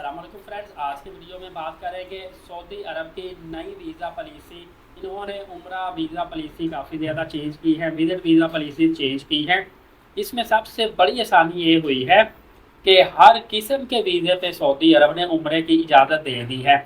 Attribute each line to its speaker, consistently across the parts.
Speaker 1: अस्सलाम वालेकुम फ्रेंड्स, आज की वीडियो में बात करेंगे सऊदी अरब की नई वीज़ा पॉलिसी। इन्होंने उम्रा वीज़ा पॉलिसी काफ़ी ज़्यादा चेंज की है, विजिट वीज़ा पॉलिसी चेंज की है। इसमें सबसे बड़ी आसानी ये हुई है कि हर किस्म के वीज़े पे सऊदी अरब ने उम्रे की इजाज़त दे दी है।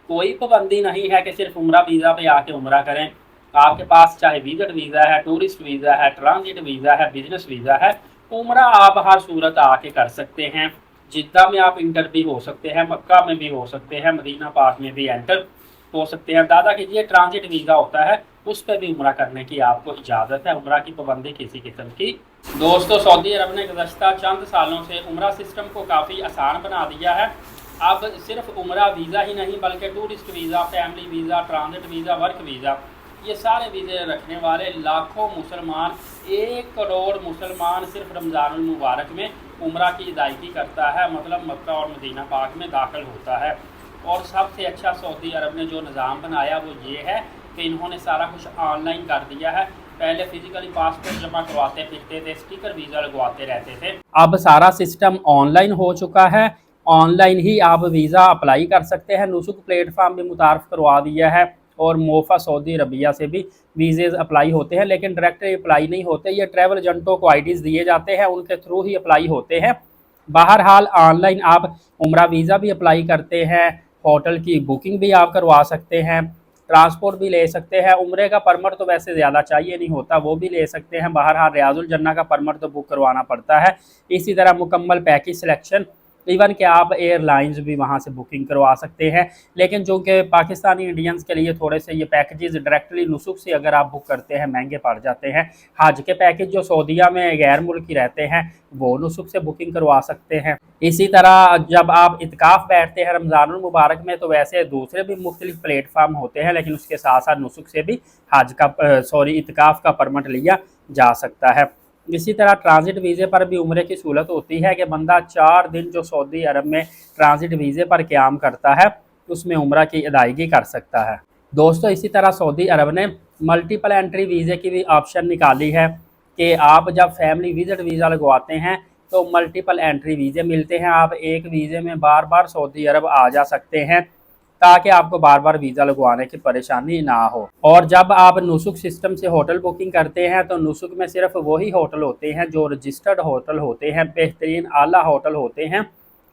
Speaker 1: कोई पाबंदी नहीं है कि सिर्फ उम्रा वीज़ा पे आके उम्रा करें। आपके पास चाहे विजिट वीज़ा है, टूरिस्ट वीज़ा है, ट्रांजिट वीज़ा है, बिजनेस वीज़ा है, उम्रा आप हर सूरत आके कर सकते हैं। जिद्दा में आप इंटर भी हो सकते हैं, मक्का में भी हो सकते हैं, मदीना पाक में भी एंटर हो सकते हैं। दादा कीजिए ट्रांजिट वीज़ा होता है, उस पर भी उम्रा करने की आपको इजाज़त है। उम्रा की पाबंदी किसी किस्म की दोस्तों सऊदी अरब ने गुज़श्ता चंद सालों से उम्रा सिस्टम को काफ़ी आसान बना दिया है। अब सिर्फ उम्रा वीज़ा ही नहीं बल्कि tourist visa, family visa, transit visa, work visa, ये सारे वीज़े रखने वाले लाखों मुसलमान, 1 करोड़ मुसलमान सिर्फ रमज़ानुल मुबारक में उम्रा की अदायगी करता है, मतलब मक्का और मदीना पाक में दाखिल होता है। और सबसे अच्छा सऊदी अरब ने जो निज़ाम बनाया वो ये है कि इन्होंने सारा कुछ ऑनलाइन कर दिया है। पहले फिजिकली पासपोर्ट जमा करवाते फिरते थे, स्टिकर वीज़ा लगवाते रहते थे, अब सारा सिस्टम ऑनलाइन हो चुका है। ऑनलाइन ही आप वीज़ा अप्लाई कर सकते हैं। नुसुक प्लेटफॉर्म भी मुतारफ़ करवा दिया है और मोफा सऊदी अरबिया से भी वीज़े अप्लाई होते हैं, लेकिन डायरेक्ट अप्लाई नहीं होते। ये ट्रैवल एजेंटों को आईडीज़ दिए जाते हैं, उनके थ्रू ही अप्लाई होते हैं। बहरहाल ऑनलाइन आप उम्रा वीज़ा भी अप्लाई करते हैं, होटल की बुकिंग भी आप करवा सकते हैं, ट्रांसपोर्ट भी ले सकते हैं। उम्रे का परमिट तो वैसे ज़्यादा चाहिए नहीं होता, वो भी ले सकते हैं। बहरहाल रियाजुल जन्ना का परमिट तो बुक करवाना पड़ता है। इसी तरह मुकम्मल पैकेज सिलेक्शन, इवन कि आप एयरलाइंस भी वहाँ से बुकिंग करवा सकते हैं। लेकिन जो कि पाकिस्तानी इंडियंस के लिए थोड़े से ये पैकेजेस डायरेक्टली नुसुक से अगर आप बुक करते हैं महंगे पड़ जाते हैं। हज के पैकेज जो सऊदीया में गैर मुल्की रहते हैं वो नुसुक से बुकिंग करवा सकते हैं। इसी तरह जब आप इत्काफ बैठते हैं रमज़ानुल मुबारक में, तो वैसे दूसरे भी मुख्तलिफ प्लेटफार्म होते हैं, लेकिन उसके साथ साथ नुसुक से भी हज का इत्काफ का परमिट लिया जा सकता है। इसी तरह ट्रांजिट वीज़े पर भी उम्रे की सहूलत होती है कि बंदा 4 दिन जो सऊदी अरब में ट्रांजिट वीज़े पर क़याम करता है उसमें उम्रा की अदायगी कर सकता है। दोस्तों इसी तरह सऊदी अरब ने मल्टीपल एंट्री वीज़े की भी ऑप्शन निकाली है कि आप जब फैमिली विजिट वीज़ा लगवाते हैं तो मल्टीपल एंट्री वीज़े मिलते हैं। आप एक वीज़े में बार बार सऊदी अरब आ जा सकते हैं ताकि आपको बार बार वीज़ा लगवाने की परेशानी ना हो। और जब आप नुसुक सिस्टम से होटल बुकिंग करते हैं तो नुसुक में सिर्फ वही होटल होते हैं जो रजिस्टर्ड होटल होते हैं, बेहतरीन आला होटल होते हैं,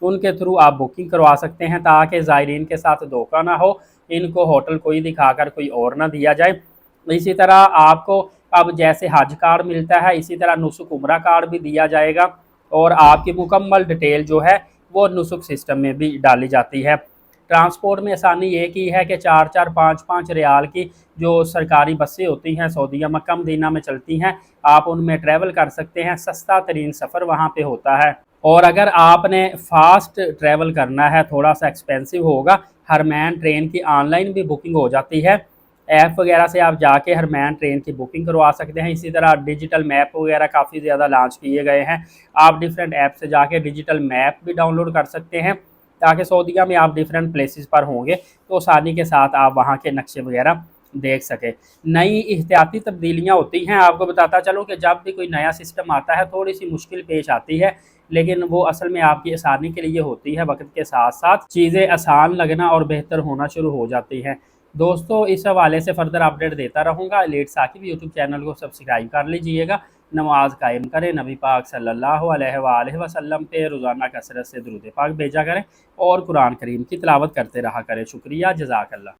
Speaker 1: उनके थ्रू आप बुकिंग करवा सकते हैं ताकि ज़ायरीन के साथ धोखा ना हो, इनको होटल कोई दिखाकर कोई और ना दिया जाए। इसी तरह आपको अब जैसे हज कार्ड मिलता है इसी तरह नुसुक उम्रा कार्ड भी दिया जाएगा और आपकी मुकम्मल डिटेल जो है वो नुसुक सिस्टम में भी डाली जाती है। ट्रांसपोर्ट में आसानी ये की है कि 4-4, 5-5 रियाल की जो सरकारी बसें होती हैं सऊदीया मक्का मदीना में चलती हैं, आप उनमें ट्रैवल कर सकते हैं। सस्ता तरीन सफ़र वहाँ पे होता है। और अगर आपने फ़ास्ट ट्रैवल करना है, थोड़ा सा एक्सपेंसिव होगा, हरमैन ट्रेन की ऑनलाइन भी बुकिंग हो जाती है। ऐप वगैरह से आप जाके हरमैन ट्रेन की बुकिंग करवा सकते हैं। इसी तरह डिजिटल मैप वगैरह काफ़ी ज़्यादा लॉन्च किए गए हैं। आप डिफरेंट ऐप से जाके डिजिटल मैप भी डाउनलोड कर सकते हैं ताकि सऊदीया में आप डिफरेंट प्लेसेस पर होंगे तो आसानी के साथ आप वहाँ के नक्शे वगैरह देख सकें। नई एहतियाती तब्दीलियाँ होती हैं। आपको बताता चलूँ कि जब भी कोई नया सिस्टम आता है थोड़ी सी मुश्किल पेश आती है, लेकिन वो असल में आपकी आसानी के लिए होती है। वक्त के साथ साथ चीज़ें आसान लगना और बेहतर होना शुरू हो जाती हैं। दोस्तों इस हवाले से फर्दर अपडेट देता रहूँगा। एलीट साकिब यूट्यूब चैनल को सब्सक्राइब कर लीजिएगा। नमाज कायम करें, नबी पाक सल्लल्लाहु अलैहि वसल्लम पे रोज़ाना कसरत से दुरूद पाक भेजा करें और कुरान करीम की तिलावत करते रहा करें। शुक्रिया, जज़ाकल्लाह।